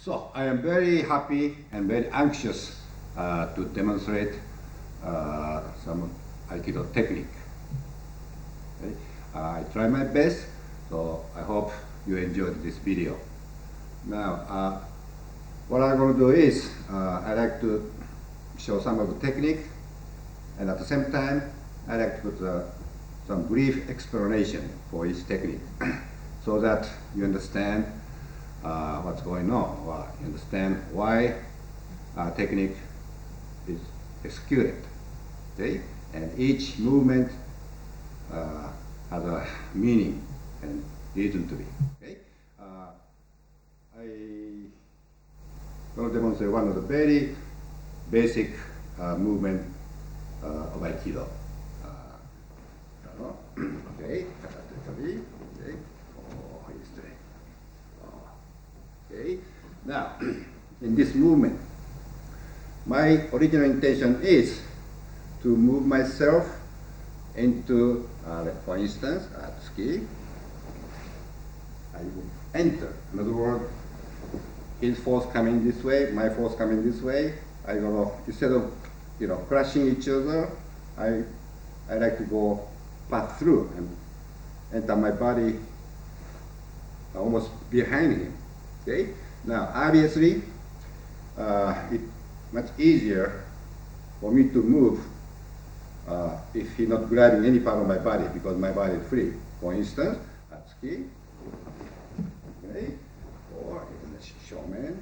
So I am very happy and very anxious to demonstrate some Aikido technique. Okay? I try my best, so I hope you enjoyed this video. Now, what I'm going to do is I like to show some of the technique, and at the same time I like to put some brief explanation for each technique so that you understand what's going on, or you understand why technique is executed. Okay? And each movement has a meaning and reason to be. Okay? I'm going to demonstrate one of the very basic movement of Aikido. Okay, okay. Okay. Now, in this movement, my original intention is to move myself into, for instance, ski. I will enter. In other words, his force coming this way, my force coming this way. I gonna, instead of crashing each other, I like to go pass through and enter my body almost behind him. Okay. Now, obviously, it's much easier for me to move if he's not grabbing any part of my body because my body is free. For instance, Atsuki, okay, or even the Shomen,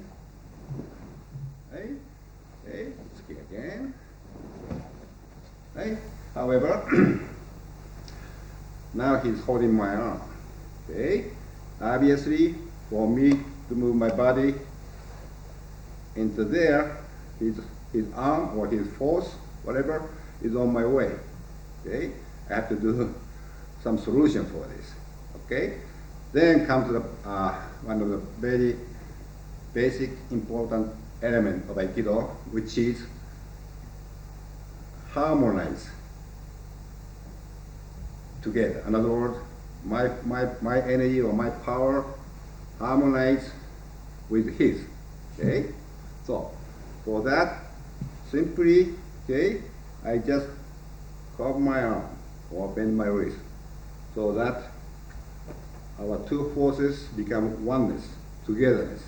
okay, okay, Atsuki again, okay. However, now he's holding my arm, okay. Obviously, for me to move my body into there, his arm or his force, whatever, is on my way. Okay, I have to do some solution for this. Okay, then comes the one of the very basic important element of Aikido, which is harmonize together. In other words, my energy or my power harmonize with his. Okay, so for that, simply, okay, I just curve my arm or bend my wrist so that our two forces become oneness, togetherness,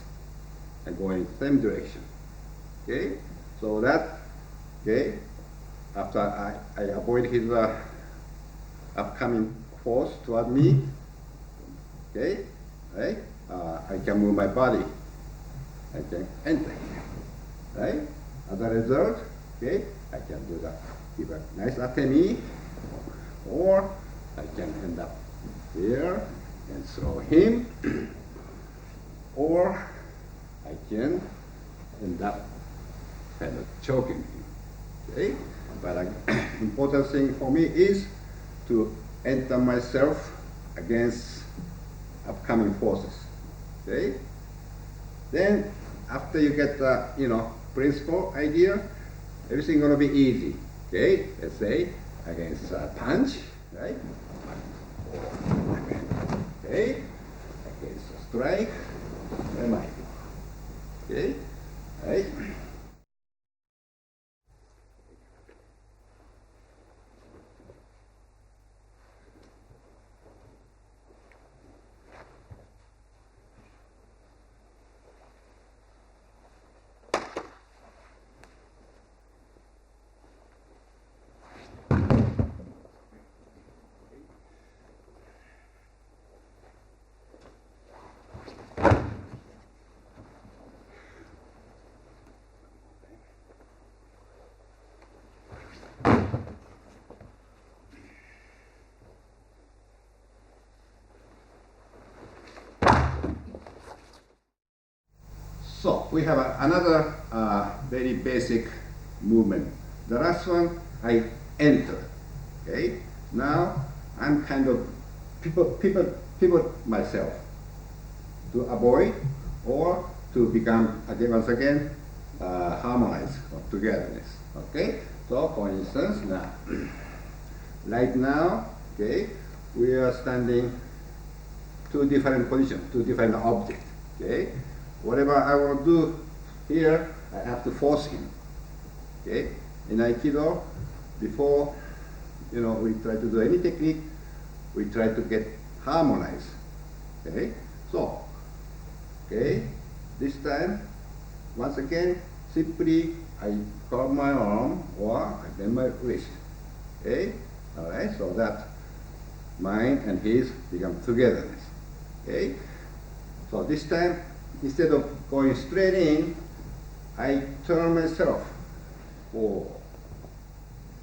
and go in the same direction. Okay, so that, okay, after I avoid his upcoming force toward me, okay, right? I can move my body. I can enter here, right? As a result, okay, I can do that. Give a nice Atemi, or I can end up here and throw him, or I can end up kind of choking him. Okay, but important thing for me is to enter myself against upcoming forces. Okay, then after you get the principle idea, everything gonna be easy. Okay, let's say against a punch, right? Okay, against a strike, remark. Okay, right? So we have another very basic movement. The last one, I enter. Okay. Now I'm kind of pivot myself to avoid or to become once again harmonize or togetherness. Okay. So for instance, now right now, okay, we are standing two different positions, two different objects. Okay. whatever I want to do here, I have to force him. Okay? In Aikido, before we try to do any technique, we try to get harmonized. Okay? So, okay, this time, once again, simply I curl my arm or I bend my wrist. Okay? Alright, so that mine and his become togetherness. Okay? So this time, instead of going straight in, I turn myself forward.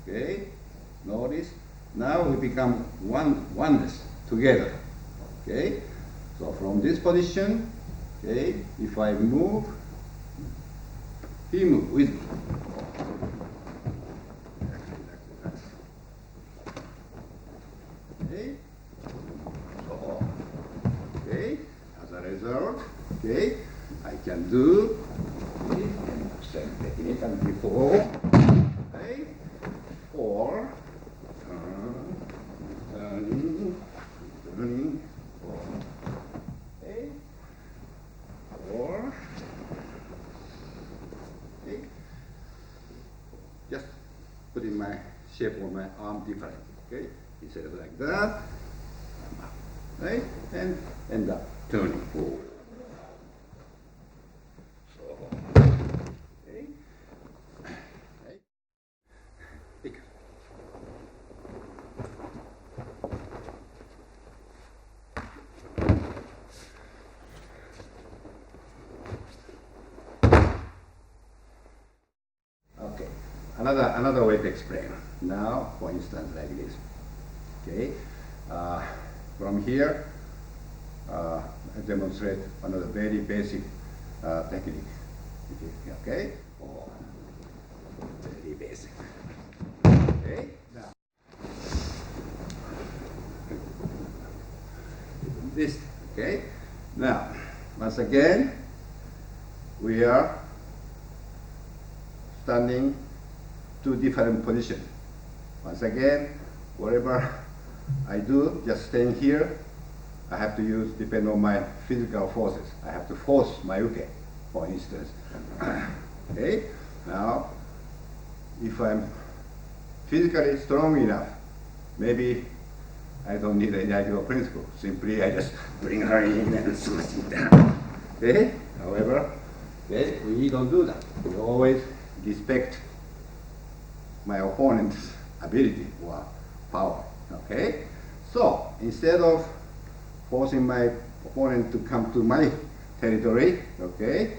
Okay? Notice, now we become oneness together. Okay? So from this position, okay, if I move, he moves with me. Okay? So, okay, as a result, okay, I can do the same technique as before. Okay? Or turning, okay? Or okay? Just putting my shape of my arm different. Okay? Instead of like that, right? And end up turning forward. So, okay? Right? Pick. Okay, another way to explain. Now, for instance, like this. Okay, from here, I demonstrate another very basic technique. Okay, oh, very basic. Okay, now this. Okay, now once again, we are standing two different positions. Once again, whatever I do, just staying here, I have to use, depend on my physical forces. I have to force my uke, for instance. Okay, now, if I'm physically strong enough, maybe I don't need any Aikido principle. Simply, I just bring her in and smash it down. Okay, however, okay, we don't do that. We always respect my opponent's ability or power. Okay, so instead of forcing my opponent to come to my territory, okay,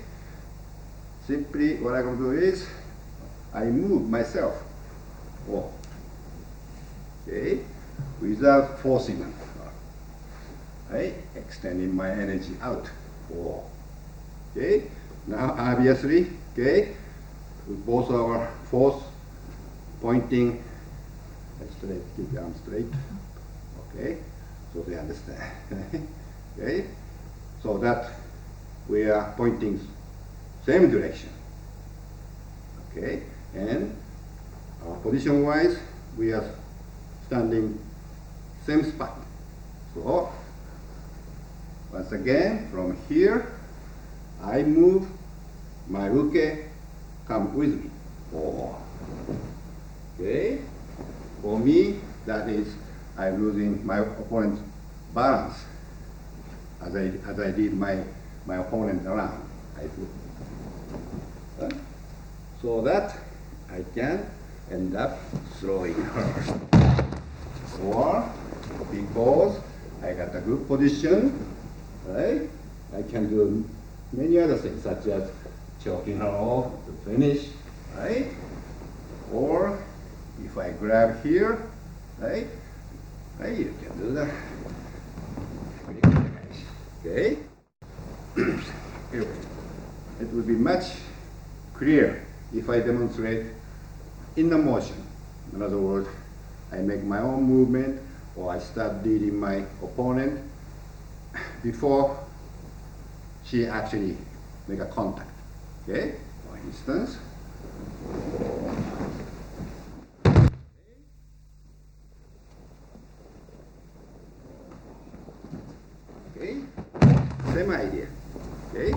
simply what I'm going to do is I move myself, okay, without forcing them. Right, extending my energy out. Okay, now obviously, okay, with both our force pointing straight, keep the arm straight. Okay, so they understand. Okay, so that we are pointing same direction. Okay, and position wise, we are standing same spot. So once again, from here, I move my uke, come with me. Okay. For me, that is, I'm losing my opponent's balance as I lead my opponent around. So that I can end up throwing her. Or because I got a good position, right? I can do many other things such as choking her off to finish, right? Or if I grab here, right? Right, you can do that. Okay? It will be much clearer if I demonstrate in the motion. In other words, I make my own movement or I start leading my opponent before she actually make a contact. Okay? For instance, okay, same idea. Okay,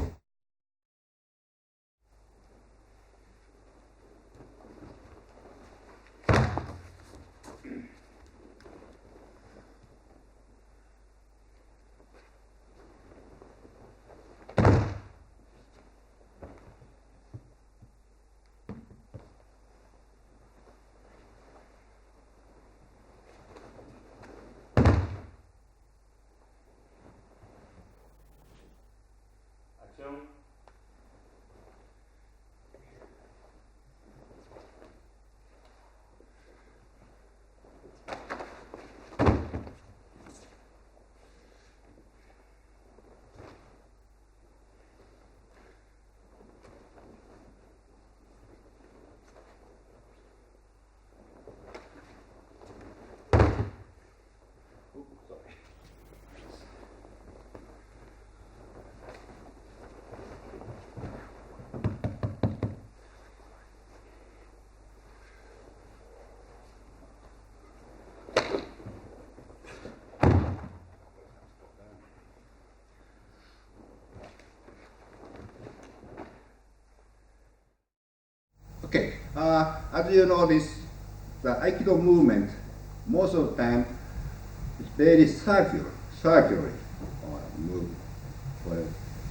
Okay, as you know, the Aikido movement, most of the time, is very circular, or move, or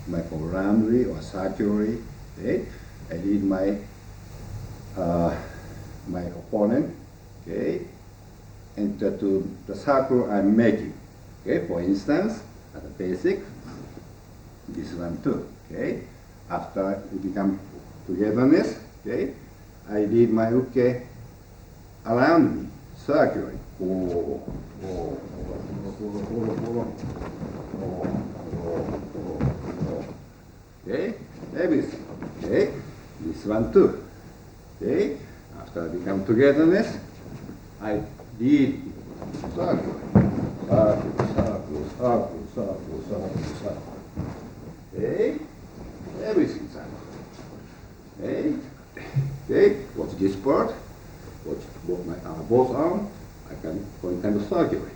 might call roundly or circularly. Okay, I lead my my opponent, okay, enter to the circle I'm making. Okay, for instance, at the basic, this one too. Okay, after we become togetherness, okay, I lead my uke around me, circularly. Okay, everything. Okay, this one too. Okay, after I become togetherness, I lead circle, circle. Okay, everything circle. Okay, okay, watch this part. Watch both arms. I can go kind of circular.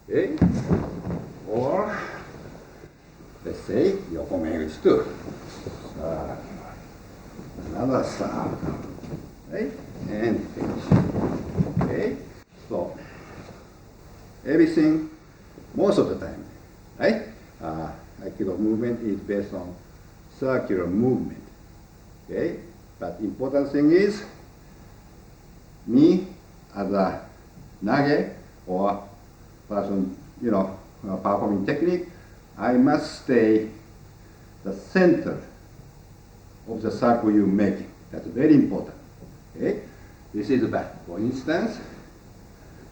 Okay, or let's say your is too. Another circle. Okay, and finish. Okay, so everything, most of the time, right? Aikido movement is based on circular movement. Okay, but important thing is, me as a nage or person, performing technique, I must stay the center of the circle you're making. That's very important. Okay, this is bad. For instance,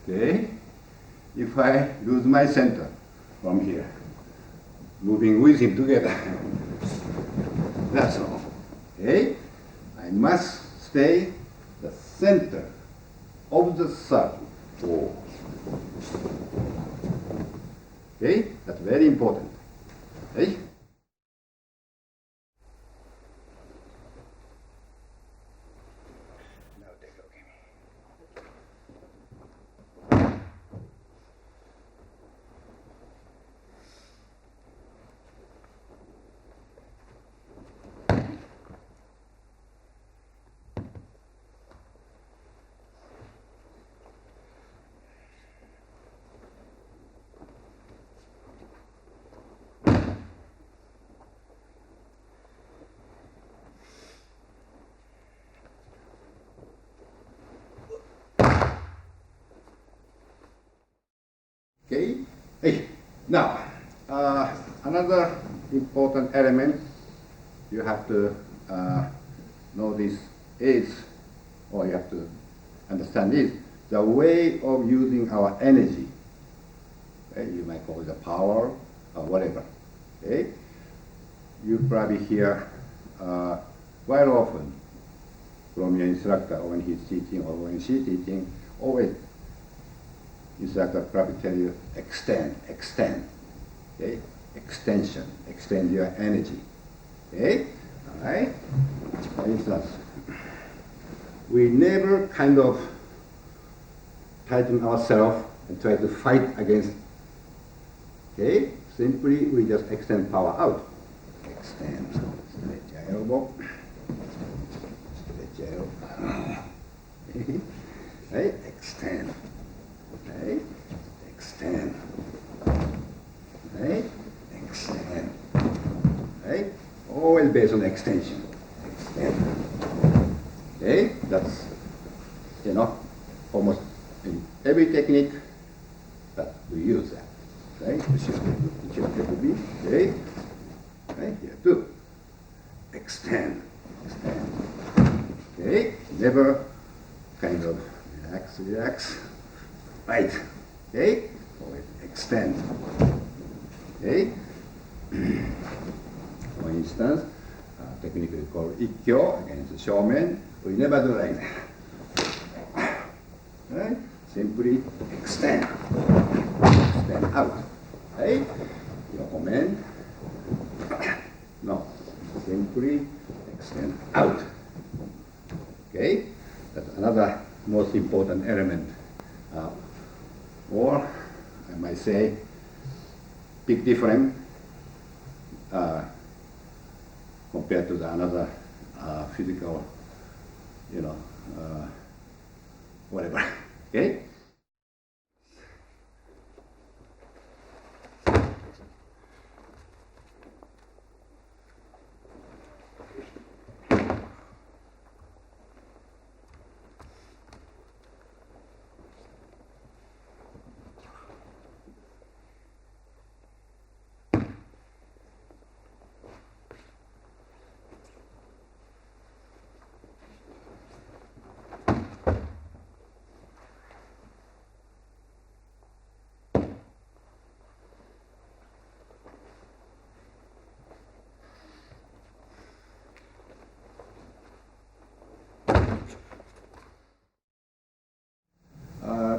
okay, if I lose my center from here, moving with him together, that's all. Okay, I must stay the center of the circle. Okay, that's very important. Okay. Now take a look at me. Okay. Hey. Now, another important element you have to know this is, or you have to understand is, the way of using our energy. Okay? You might call it the power or whatever. Okay? You probably hear quite often from your instructor when he's teaching or when she's teaching, always instructor probably tell you extend, okay? Extension, extend your energy, okay? All right? For instance, we never kind of tighten ourselves and try to fight against, okay? Simply we just extend power out. Extend, stretch your elbow, stretch your elbow, okay? Right? Extend. Okay, extend. Okay, extend. Okay, always based on extension. Extend. Okay, that's, almost in every technique that we use that. Okay, it should be. Okay, okay, here too. Extend. Extend. Okay, never kind of relax. Right, okay, always extend, okay. For instance, technically called ikkyo against shomen, we never do like that. Right? Simply extend out, right? Yokomen, no, simply extend out, okay. That's another most important element. Or I might say, big difference compared to the another physical, whatever. Okay.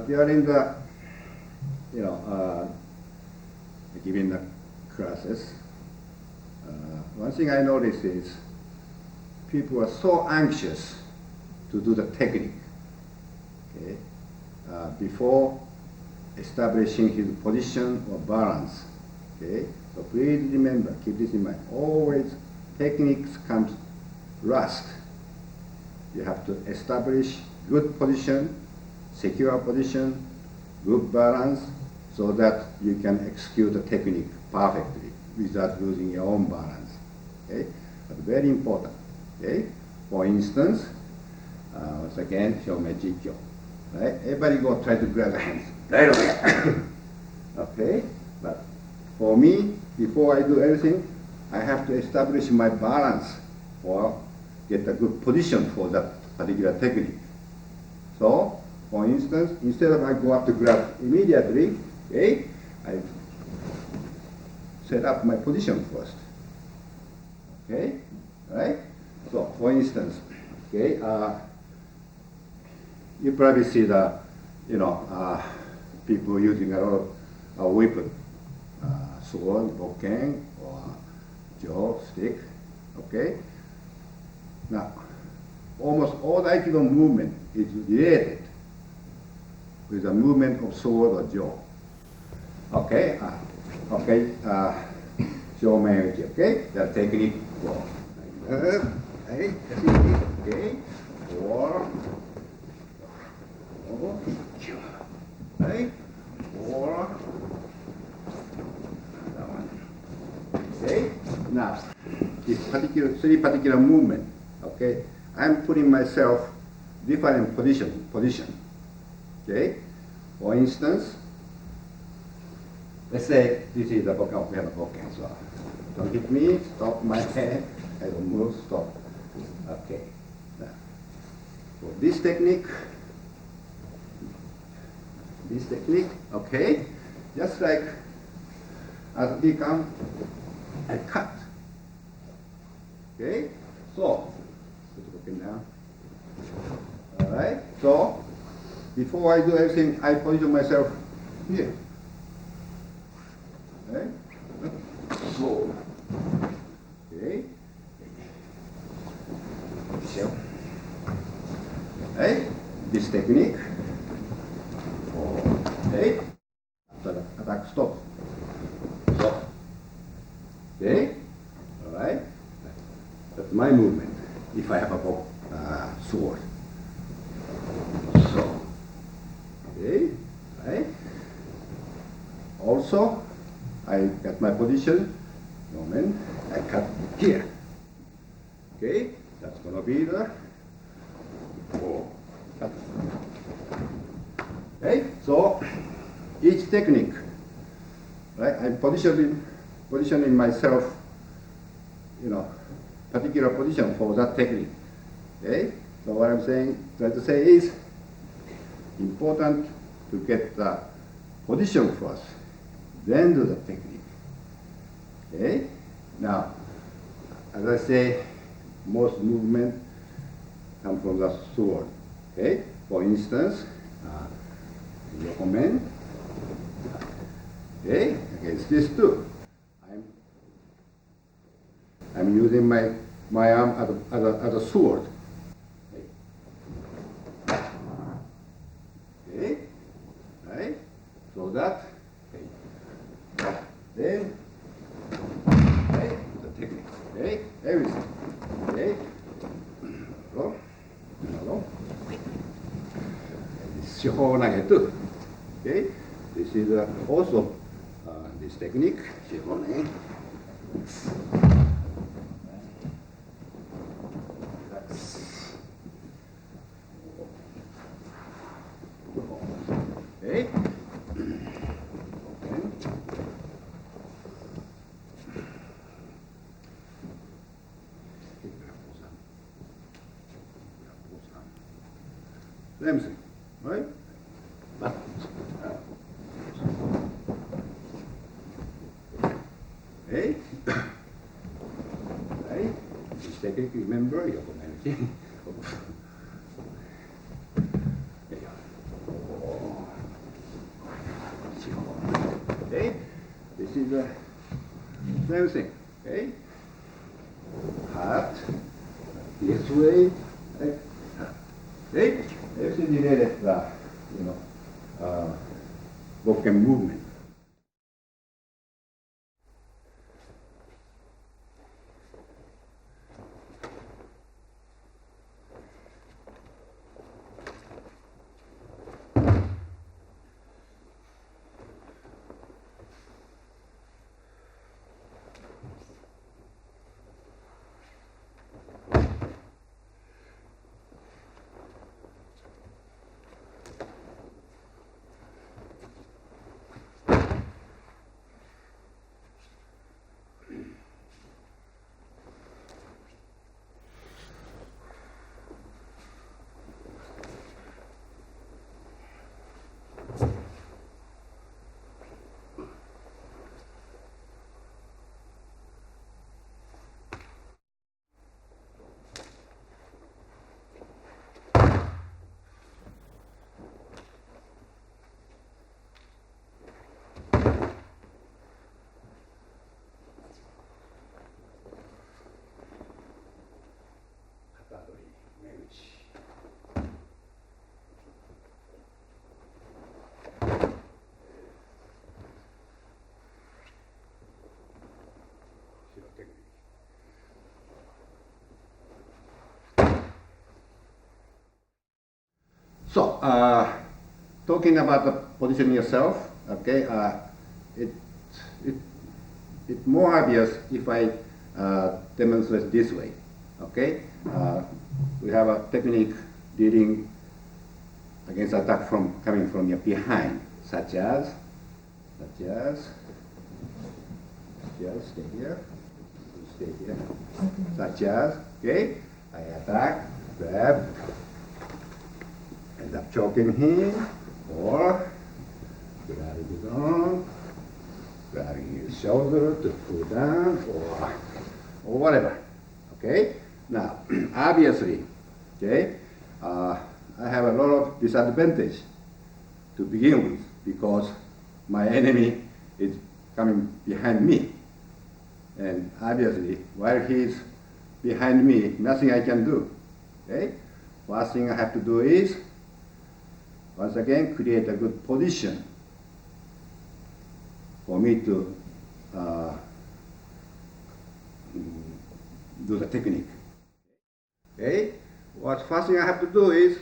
During the, giving the classes, one thing I noticed is people are so anxious to do the technique. Okay, before establishing his position or balance. Okay, so please remember, keep this in mind. Always techniques comes last. You have to establish good position, secure position, good balance, so that you can execute the technique perfectly without losing your own balance. Okay, that's very important. Okay, for instance, once again, Shomechikyo. Right, everybody go try to grab the hands right away. Okay, but for me, before I do anything, I have to establish my balance or get a good position for that particular technique. So, for instance, instead of I go up to grab immediately, okay, I set up my position first. Okay, right? So, for instance, okay, you probably see the, people using a lot of weapon, sword, bokken, or jaw, stick. Okay. Now, almost all the Aikido movement is related with the movement of sword or jaw. Okay, Shomen uchi, okay, the technique for okay, or right, or that one. Okay, now this three particular movement. Okay, I'm putting myself different position. Okay, for instance, let's say this is the bokken. We have a bokken, so don't hit me. Stop my head. I don't move. Stop. Okay. Now, for this technique, okay, just like as we come, I cut. Okay, so put the bokken down. All right. So before I do everything, I position myself here. Okay. Slow. Okay. So, right. This technique. Okay. Attack stop. Stop. Okay. All right. That's my movement. If I have a sword. So. Okay. Right. Also, I got my position. Moment. I cut here. Okay. That's gonna be the cut. Okay. So each technique, right? I'm positioning myself, particular position for that technique. Okay. So what I'm trying to say is, important to get the position first, then do the technique. Okay. Now, as I say, most movement come from the sword. Okay. For instance, Yokomen. Okay. Against this too. I'm using my arm as a sword. Okay. Right. So that. Okay. Then. Okay. technique. Okay, everything. Okay, hello, hello. Shihonage too. Okay, this is also this technique. Shihonage. Okay. Same thing, right? But, okay. Right? This technique, remember your community. Okay, this is the same thing. Okay, heart this way. Okay, everything related, broken movement. So, talking about the positioning yourself, okay, it's more obvious if I demonstrate this way, okay? We have a technique dealing against attack coming from your behind, such as, stay here, such as, okay, I attack, grab, end up choking him, or grabbing his arm, grabbing his shoulder to pull down, or whatever. Okay? Now, obviously, okay, I have a lot of disadvantage to begin with because my enemy is coming behind me. And obviously, while he's behind me, nothing I can do. Okay? First thing I have to do is, once again, create a good position for me to do the technique. Okay? What first thing I have to do is,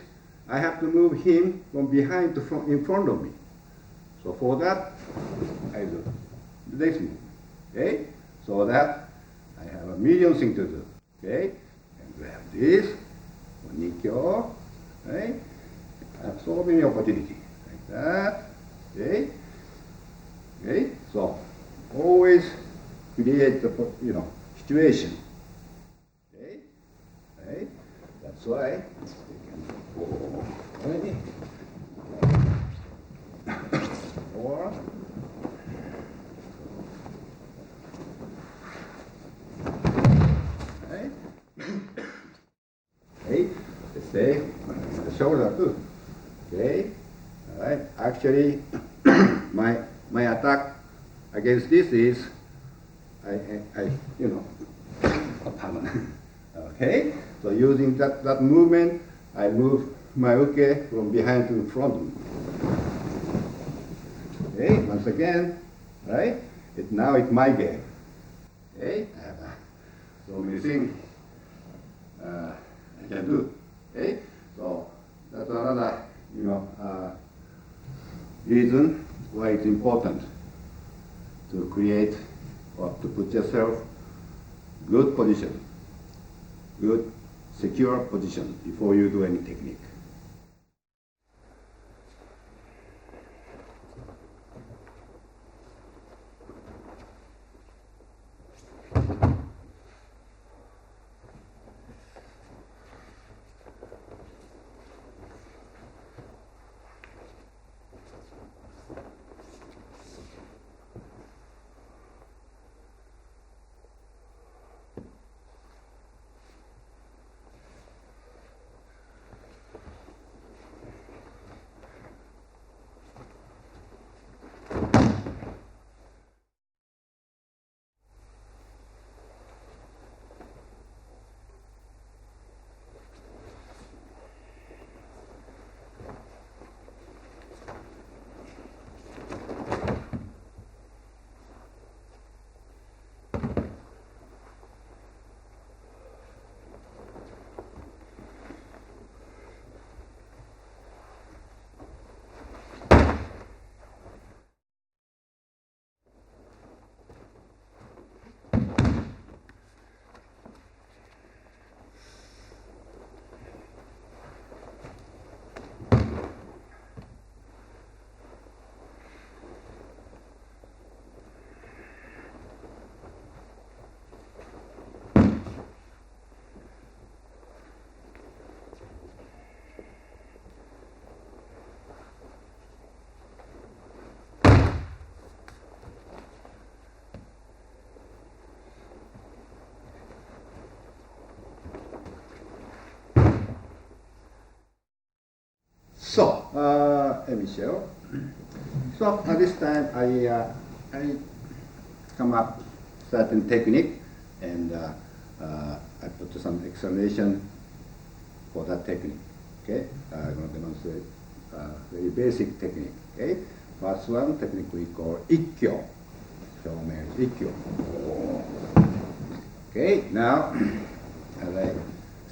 I have to move him from behind to in front of me. So for that, I do the next move. Okay? So that I have a million things to do. Okay? And grab this, Nikyo, right? I have so many opportunities like that. Okay? Okay? So always create the situation. Okay? Right? That's why you can go already. Or right? Okay? Let's say the shoulder too. Okay? Alright. Actually my attack against this is okay? So using that movement, I move my uke from behind to in front of me. Okay, once again, right? Now it's my game. Okay, I have so many things I can do. Okay, so that's another reason why it's important to create or to put yourself good position, good secure position before you do any technique. So, let me show. So at this time, I come up certain technique, and I put some explanation for that technique. Okay, I'm going to demonstrate very basic technique. Okay, first one technique we call ikkyo. Ikkyo. Okay, now as I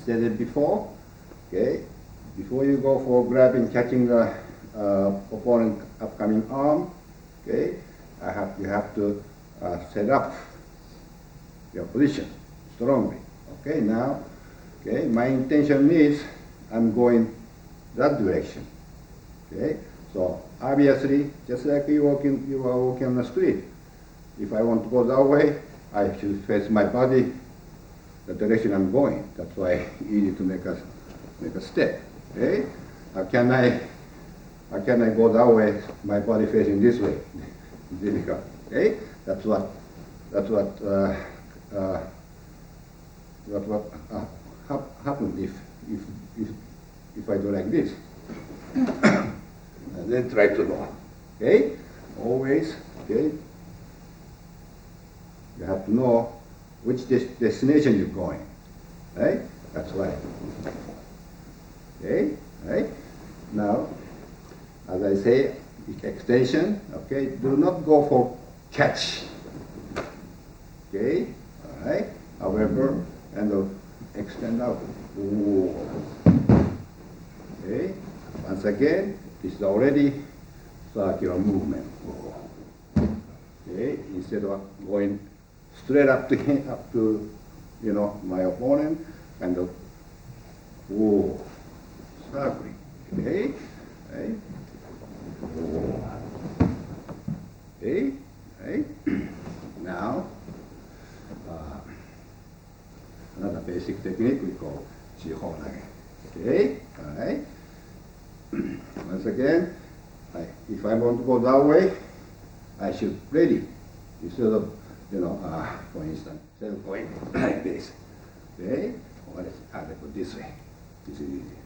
stated before, okay. Before you go for grabbing, catching the opponent upcoming arm, okay, you have to set up your position strongly. Okay, now, okay, my intention is I'm going that direction. Okay, so obviously, just like you are walking on the street, if I want to go that way, I should face my body the direction I'm going. That's why easy to make a step. Okay? How can I go that way, my body facing this way? It's difficult. Okay? That's what happens if I do like this. And then try to go. Okay? Always, okay? You have to know which destination you're going. Right? That's why. Okay, right? Now, as I say, extension, okay, do not go for catch. Okay, all right? However, and extend out. Ooh. Okay, once again, this is already circular movement. Okay, instead of going straight up to my opponent, kind of, ooh. Circling. Okay, right? Okay, right? Now, another basic technique we call Shihonage. Okay, all right? Once again, if I want to go that way, I should ready instead of, for instance, instead of going like this. Okay, or I put this way. This is easy.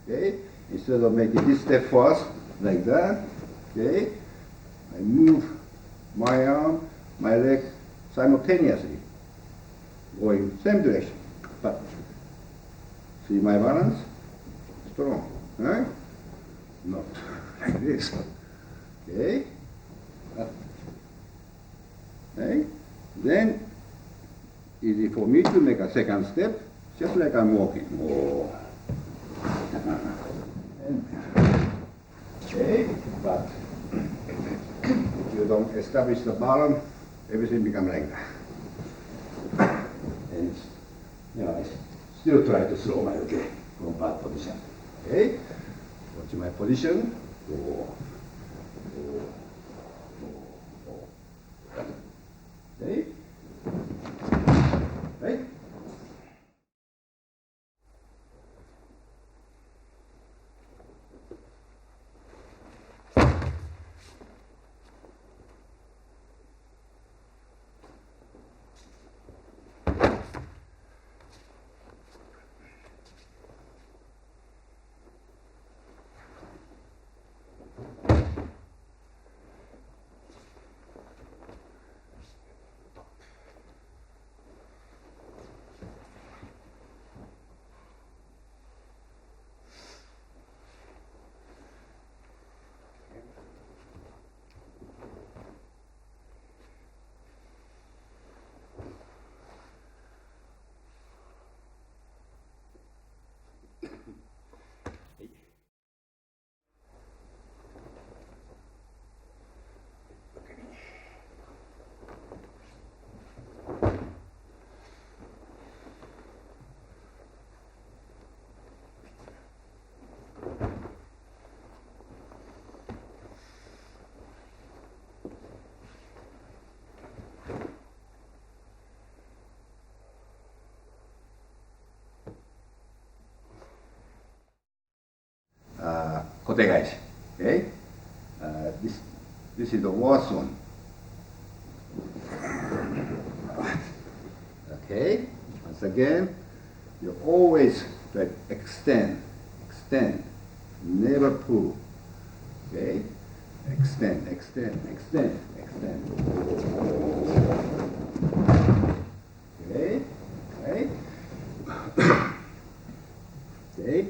Okay, instead of making this step first, like that, okay, I move my arm, my leg simultaneously, going same direction. But see my balance? Strong, right? Not like this. Okay? Okay? Then, easy for me to make a second step, just like I'm walking. Oh. Okay, but if you don't establish the balance, everything becomes like that. And I still try to slow my okay from bad position. Okay, watch my position. Oh. Okay. Right. Kotegaishi. Okay, this is the worst one. Okay, once again, you always try to extend, never pull. Okay, extend. Okay, right. Okay.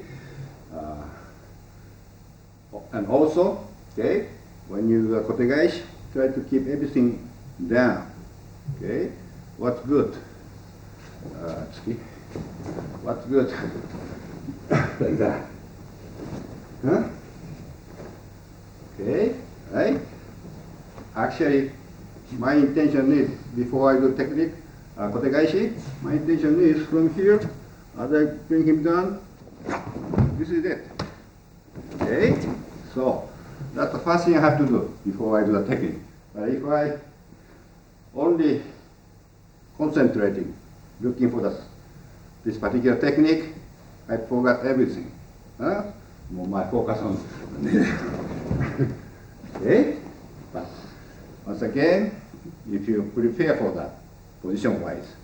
And also, okay, when you do a kotegaishi, try to keep everything down. Okay, what's good? What's good? Like that. Huh? Okay, right? Actually, my intention is, before I do technique, kotegaishi, my intention is from here, as I bring him down, this is it. Okay, so that's the first thing I have to do before I do the technique. But if I only concentrating, looking for this particular technique, I forgot everything. Huh? My focus on. Okay, but once again, if you prepare for that, position-wise,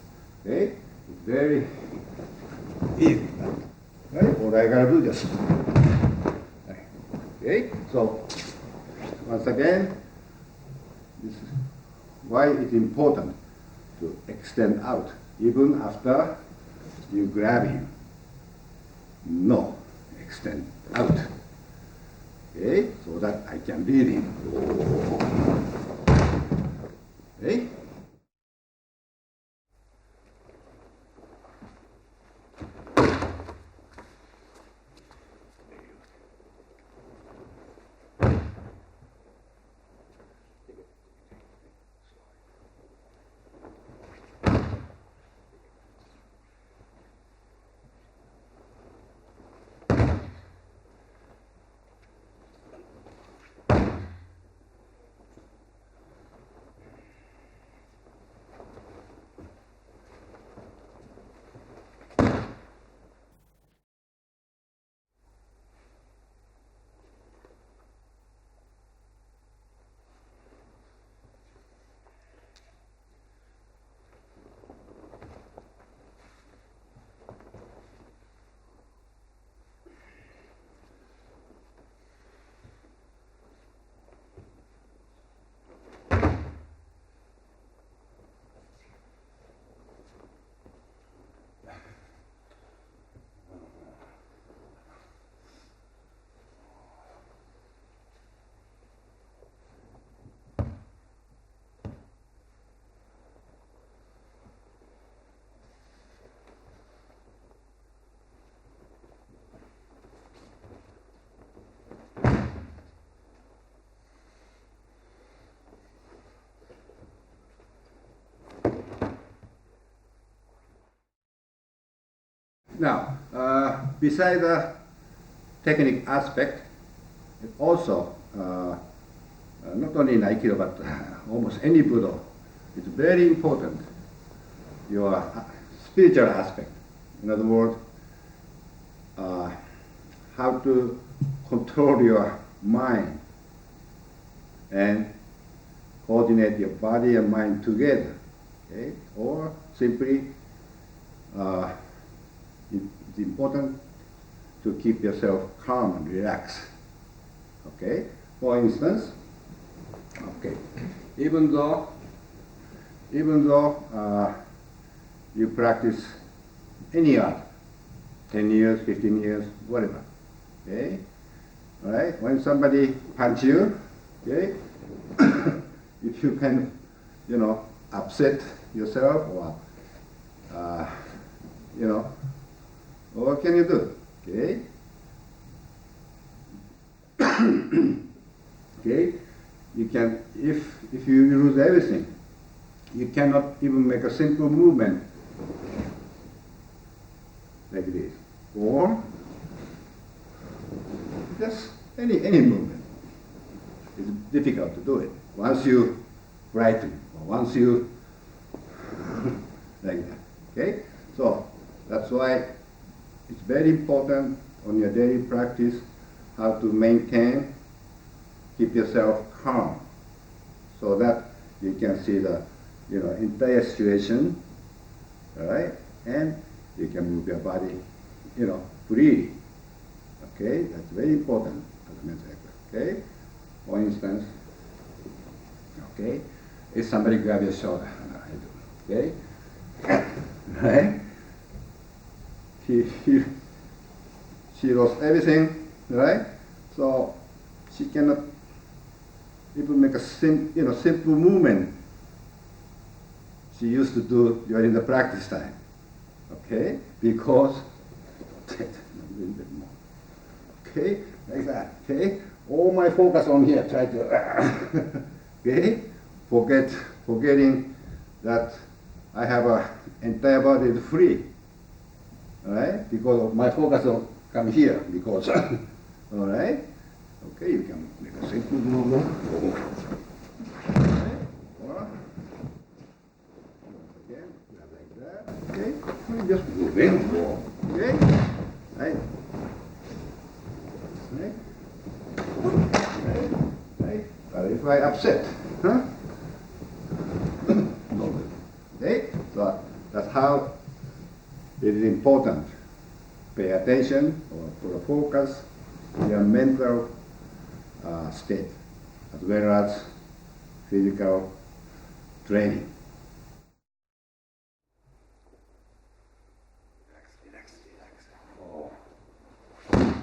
okay, it's very easy. Right? All I gotta do just. Okay, so once again, this is why it's important to extend out even after you grab him. No, extend out. Okay, so that I can lead him. Okay. Now, beside the technique aspect, it also, not only in Aikido, but almost any Budo, it's very important, your spiritual aspect. In other words, how to control your mind and coordinate your body and mind together, okay? Or simply, it's important to keep yourself calm and relaxed, okay? For instance, okay, even though you practice any art, 10 years, 15 years, whatever, okay? All right, when somebody punch you, okay, if you can, upset yourself or, what can you do, okay? Okay, you can, if you lose everything, you cannot even make a simple movement like this, or just any movement. It's difficult to do it. Once you frighten, or once you like that. Okay? So that's why it's very important on your daily practice how to maintain, keep yourself calm, so that you can see the entire situation, all right, and you can move your body, freely. Okay, that's very important. Okay, for instance, okay, if somebody grab your shoulder, okay, right? She lost everything, right? So she cannot even make a simple movement she used to do during the practice time, okay? Because, okay, like that, okay? All my focus on here, try to, okay? Forgetting that I have a entire body is free, all right? Because of my focus will come here, because, all right? Okay, you can make a simple movement. Okay, or again, like that. Okay, you just move in, okay? Right? Right? But if I upset, huh? No. Okay? So that's how it is important. Pay attention or put a focus on your mental state, as well as physical training. Relax. Oh. Relax.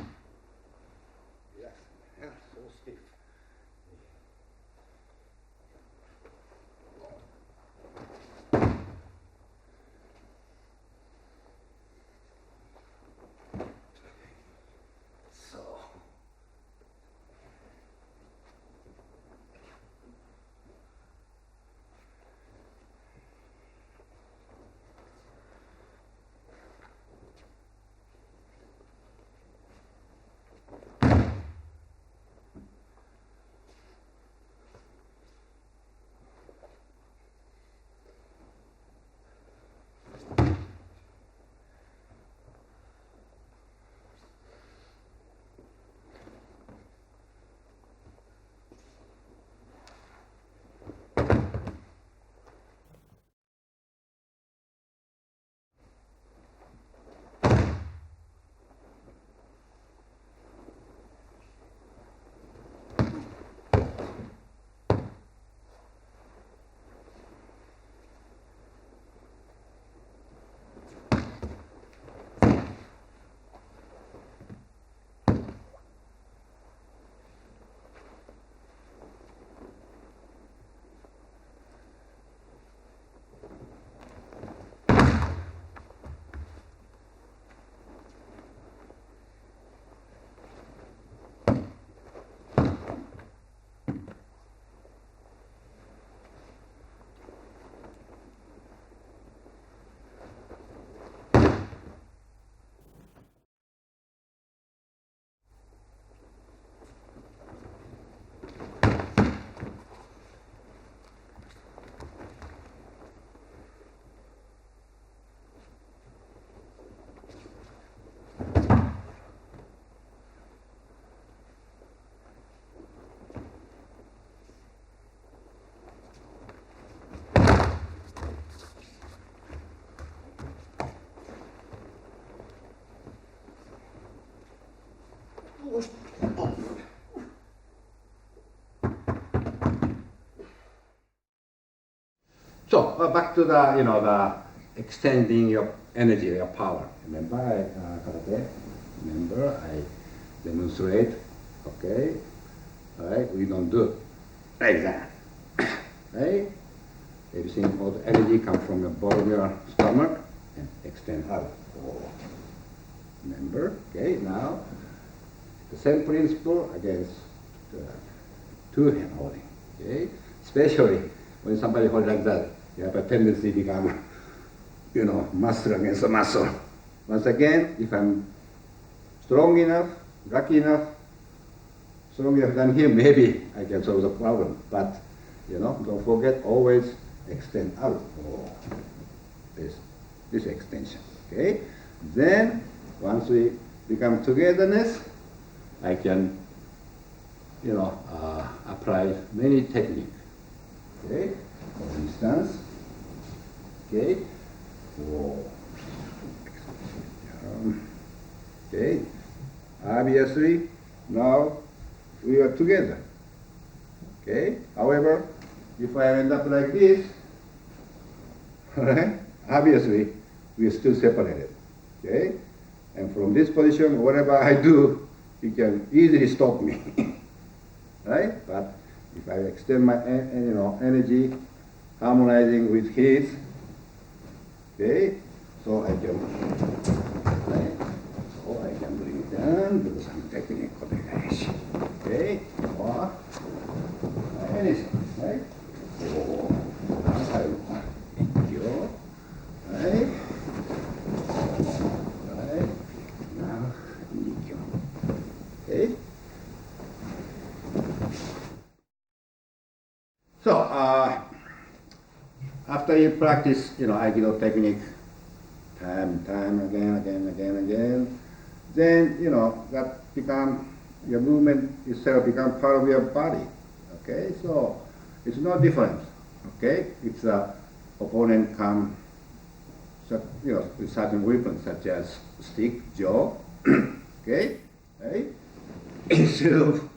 Yeah, so stiff. So back to the, the extending your energy, your power. Remember, karate. Remember, I demonstrate. Okay. All right. We don't do like that. Right. Everything, all the energy comes from the bottom of your stomach and extend out. Remember. Okay. Now, the same principle against the two-hand holding. Okay. Especially when somebody holds like that, you have a tendency to become, muscle against the muscle. Once again, if I'm strong enough, lucky enough, strong enough than him, maybe I can solve the problem. But, don't forget, always extend out. This extension, okay? Then, once we become togetherness, I can, apply many techniques. Okay, for instance, okay, okay, obviously, now we are together, okay, however, if I end up like this, right, obviously, we are still separated, okay, and from this position, whatever I do, he can easily stop me, right, but if I extend my energy, harmonizing with his, okay, so I can, right, so I can bring it down, do some technique, okay, or anything, right? Right, right, now, okay. So, after you practice, Aikido technique, time again, then, that become, your movement itself become part of your body, okay? So, it's no different, okay? If the opponent come, with certain weapons such as stick, jaw, okay? Right? Instead of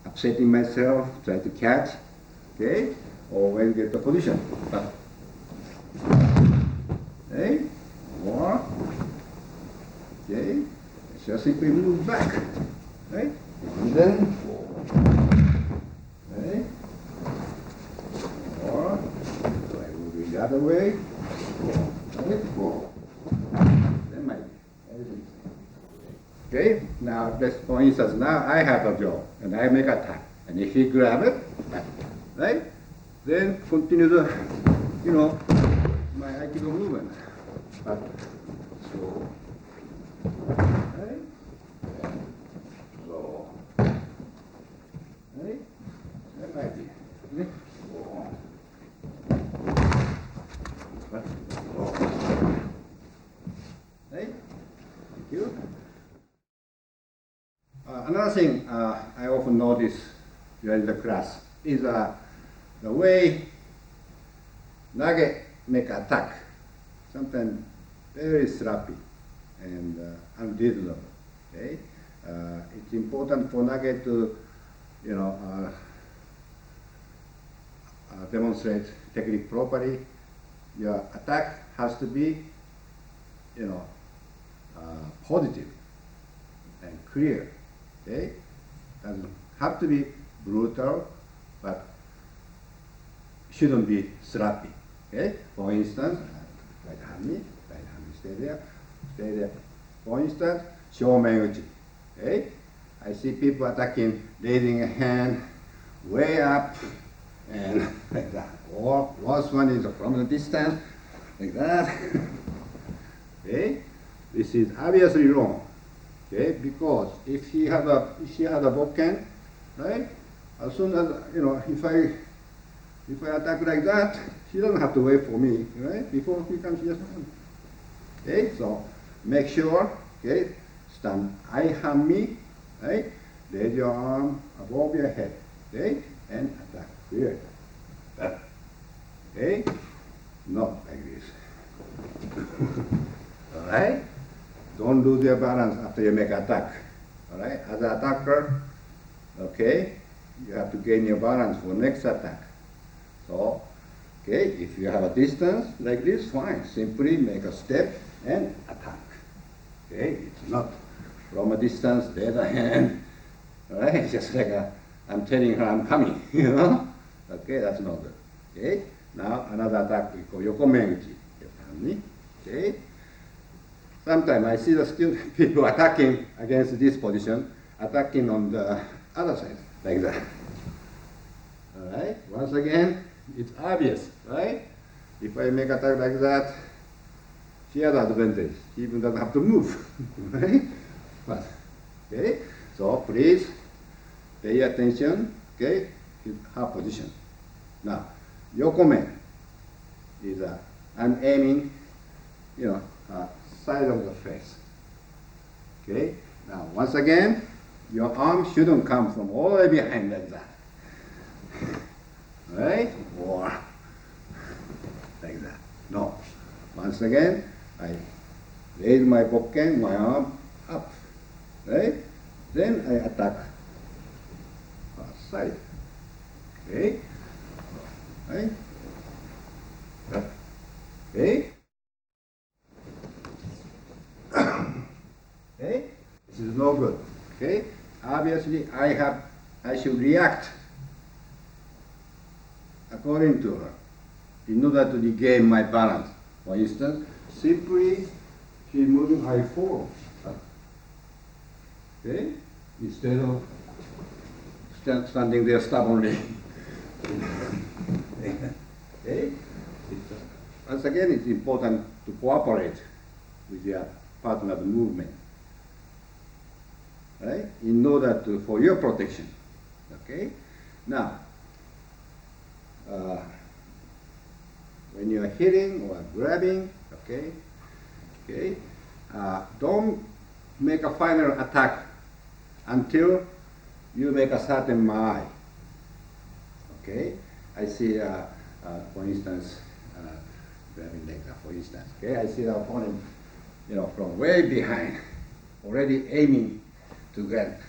upsetting myself, try to catch, okay, or when get the position. But, okay, or, okay, just simply move back, right, and then, okay, or, so I move it the other way, right, then my, okay, now let's, for instance, now I have a jaw, and I make a tap, and if he grab it, right, then continue the, my Aikido movement. But, so, right, so, right, that might be, right, right, thank you. Another thing I often notice during the class is the way nage make attack, sometimes very sloppy and unreasonable. Okay, it's important for nage to, demonstrate technique properly. Your attack has to be, positive and clear. Okay, doesn't have to be brutal, but shouldn't be sloppy. Okay, for instance, right hand, stay there. For instance, shoumen uchi. Okay, I see people attacking, raising a hand way up, and like that. Or worst one is from the distance, like that. Okay, this is obviously wrong. Okay, because if she had a bokken, right? As soon as if I attack like that, she doesn't have to wait for me, right? Before he comes, she just okay. So make sure, okay, stand eye hand me, right? Raise your arm above your head, okay, and attack here. Okay, not like this. All right. Don't lose your balance after you make attack. All right. As an attacker, okay, you have to gain your balance for next attack. So Okay, if you have a distance like this, fine. Simply make a step and attack. Okay, it's not from a distance, the other hand, right? It's just like I'm telling her I'm coming, you know? Okay, that's not good. Okay, now another attack we call yokomeguchi. Okay, sometimes I see the student people attacking against this position, attacking on the other side, like that. All right, once again, it's obvious, right? If I make attack like that, she has advantage. She even doesn't have to move, right? But, okay, so please pay attention, okay, to her position. Now, yokome is I'm aiming, you know, side of the face. Okay, now once again, your arm shouldn't come from all the way behind like that. Right? Or like that. No. Once again, I raise my bokken, my arm up. Right? Then I attack side. Okay? Right? Okay? Okay? This is no good. Okay? Obviously, I should react according to her in order to regain my balance. For instance, simply she's moving, I fall. Okay? Instead of standing there stubbornly. Okay? Once again, it's important to cooperate with your partner's movement, right? In order to, for your protection. Okay? Now, when you are hitting or grabbing, okay, don't make a final attack until you make a certain Mai-ai. Okay, I see, for instance, grabbing like that, for instance. Okay, I see the opponent, you know, from way behind, already aiming to get.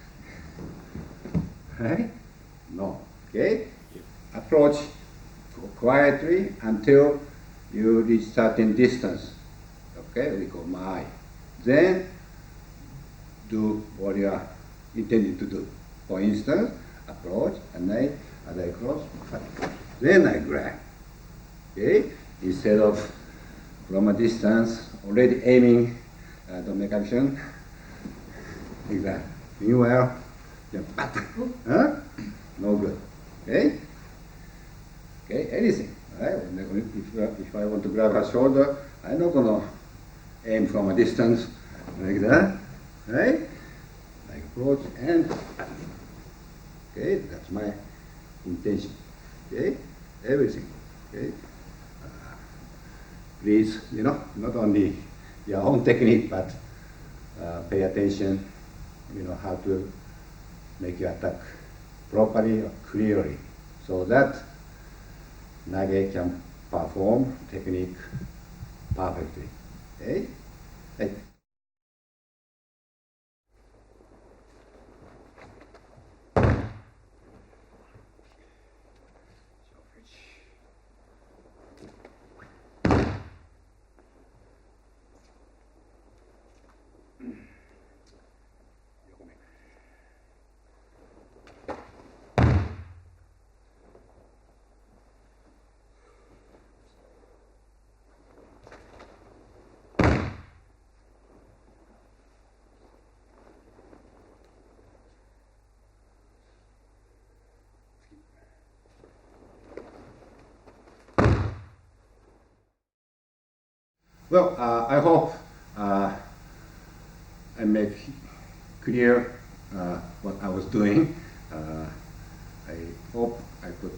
Right? No. Okay, approach quietly until you reach certain distance. Okay, we call Mai-ai. Then do what you are intending to do. For instance, approach and as I cross, then I grab. Okay, instead of from a distance already aiming to make action like that. Meanwhile, huh? No good. Okay. Okay, anything, right? If I want to grab her shoulder, I'm not going to aim from a distance like that, right? Like approach and, okay, that's my intention, okay? Everything, okay? Please, you know, not only your own technique, but pay attention, you know, how to make your attack properly or clearly, so that Nage can perform technique perfectly. Okay? Hey. Well, I hope I made clear what I was doing. I hope I put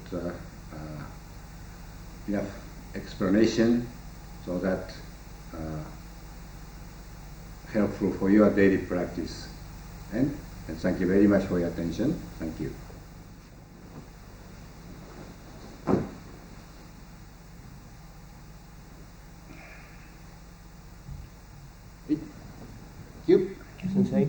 enough explanation so that helpful for your daily practice. And thank you very much for your attention. Thank you. Sensei.